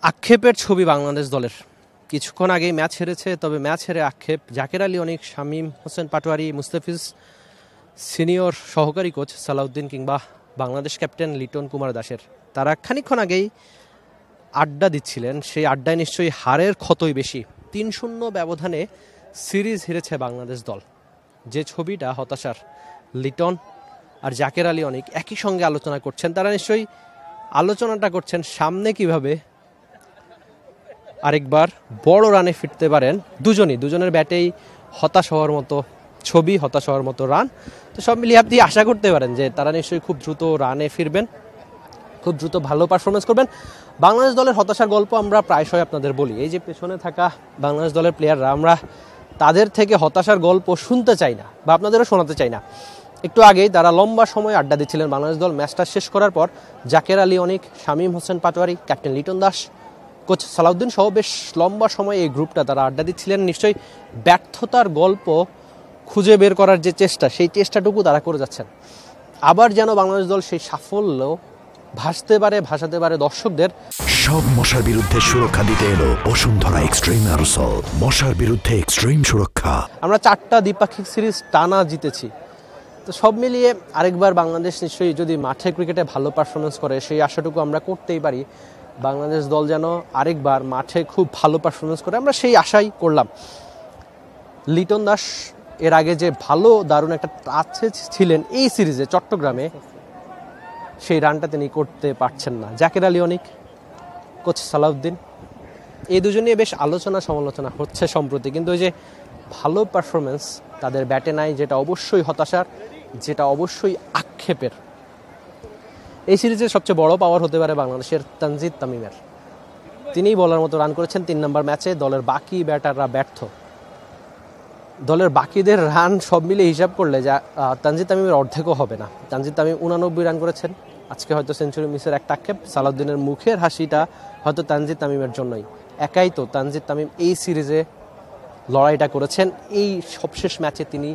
আক্ষেপের ছবি বাংলাদেশ দলের। কিছুক্ষণ আগেই ম্যাচ হেরেছে, তবে ম্যাচ হেরে আক্ষেপ জাকের আলী অনিক, শামীম হোসেন পাটোয়ারি, মুস্তাফিজ, সিনিয়র সহকারী কোচ সালাউদ্দিন কিংবা বাংলাদেশ ক্যাপ্টেন লিটন কুমার দাসের। তারা খানিকক্ষণ আগেই আড্ডা দিচ্ছিলেন, সেই আড্ডায় নিশ্চয়ই হারের ক্ষতই বেশি। ৩-০ ব্যবধানে সিরিজ হেরেছে বাংলাদেশ দল। যে ছবিটা হতাশার, লিটন আর জাকের আলী অনিক একই সঙ্গে আলোচনা করছেন। তারা নিশ্চয়ই আলোচনাটা করছেন সামনে কিভাবে আরেকবার বড় রানে ফিরতে পারেন। দুজনের ব্যাটেই হতাশ হওয়ার মতো ছবি, হতাশ হওয়ার মতো রান। তো সব মিলিয়ে আপনি আশা করতে পারেন যে তারা নিশ্চয়ই খুব দ্রুত রানে ফিরবেন, খুব দ্রুত ভালো পারফরমেন্স করবেন। বাংলাদেশ দলের হতাশার গল্প আমরা প্রায়শই আপনাদের বলি। এই যে পেছনে থাকা বাংলাদেশ দলের প্লেয়াররা, আমরা তাদের থেকে হতাশার গল্প শুনতে চাই না বা আপনাদেরও শোনাতে চাই না। একটু আগেই তারা লম্বা সময় আড্ডা দিচ্ছিলেন। বাংলাদেশ দল ম্যাচটা শেষ করার পর জাকের আলী অনিক, শামীম হোসেন পাটোয়ারি, ক্যাপ্টেন লিটন দাস, কোচ সালাউদ্দিন সহ বেশ লম্বা সময় এই গ্রুপটা তারা আড্ডা দিচ্ছিলেন। নিশ্চয়ই ব্যর্থতার গল্প খুঁজে বের করার যে চেষ্টা, সেই চেষ্টাটুকু তারা করে যাচ্ছেন। আবার যেন বাংলাদেশ দল সেই সাফল্য ভাসাতে পারে দর্শকদের। সব মশার বিরুদ্ধে সুরক্ষা দিতে এলো বসুন্ধরা এক্সট্রিম অ্যারোসল, মশার বিরুদ্ধে এক্সট্রিম সুরক্ষা। আমরা 4টা দ্বিপাক্ষিক সিরিজ টানা জিতেছি। তো সব মিলিয়ে আরেকবার বাংলাদেশ নিশ্চয়ই যদি মাঠে ক্রিকেটে ভালো পারফরমেন্স করে, সেই আশাটুকু আমরা করতেই পারি। বাংলাদেশ দল যেন আরেকবার মাঠে খুব ভালো পারফরমেন্স করে, আমরা সেই আশাই করলাম। লিটন দাস এর আগে যে দারুণ একটা টাচে ছিলেন এই সিরিজে চট্টগ্রামে, সেই রানটা তিনি করতে পারছেন না। জাকের আলী অনিক, কোচ সালাউদ্দিন, এই দুজন নিয়ে বেশ আলোচনা সমালোচনা হচ্ছে সম্প্রতি। কিন্তু ওই যে ভালো পারফরমেন্স তাদের ব্যাটে নাই, যেটা অবশ্যই হতাশার, যেটা অবশ্যই আক্ষেপের। এই সিরিজের সবচেয়ে বড় পাওয়ার হতে পারে বাংলাদেশের তানজিদ তামিমের। তিনিই বলার মতো রান করেছেন 3 নম্বর ম্যাচে। দলের বাকি ব্যাটাররা ব্যর্থ। দলের বাকিদের রান সব মিলে হিসাব করলে যা তানজিদ তামিমের অর্ধেকও হবে না। তানজিদ তামিম 89 রান করেছেন। আজকে হয়তো সেঞ্চুরি মিসের একটা আক্ষেপ। সালাউদ্দিনের মুখের হাসিটা হয়তো তানজিদ তামিমের জন্যই। একাই তো তানজিদ তামিম এই সিরিজে লড়াইটা করেছেন। এই সবশেষ ম্যাচে তিনি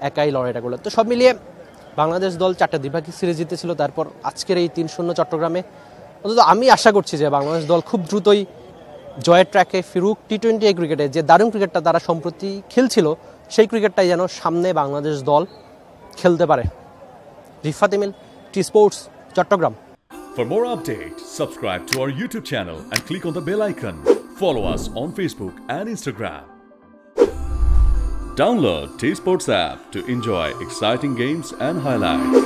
একাই লড়াইটা করলেন। তো সব মিলিয়ে বাংলাদেশ দল 4টা দ্বিপাক্ষিক সিরিজ জিতেছিল, তারপর আজকের এই 3-0 চট্টগ্রামে। অন্তত আমি আশা করছি যে বাংলাদেশ দল খুব দ্রুতই জয়ের ট্র্যাকে ফিরুক। টি-20 ক্রিকেটে যে দারুণ ক্রিকেটটা তারা সম্প্রতি খেলছিল, সেই ক্রিকেটটাই যেন সামনে বাংলাদেশ দল খেলতে পারে। Rifat Emil, T Sports, Chattogram. For more updates, subscribe to our YouTube channel and click on the bell icon. Follow us on Facebook and Instagram. Download T-Sports app to enjoy exciting games and highlights.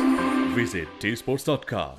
Visit tsports.com.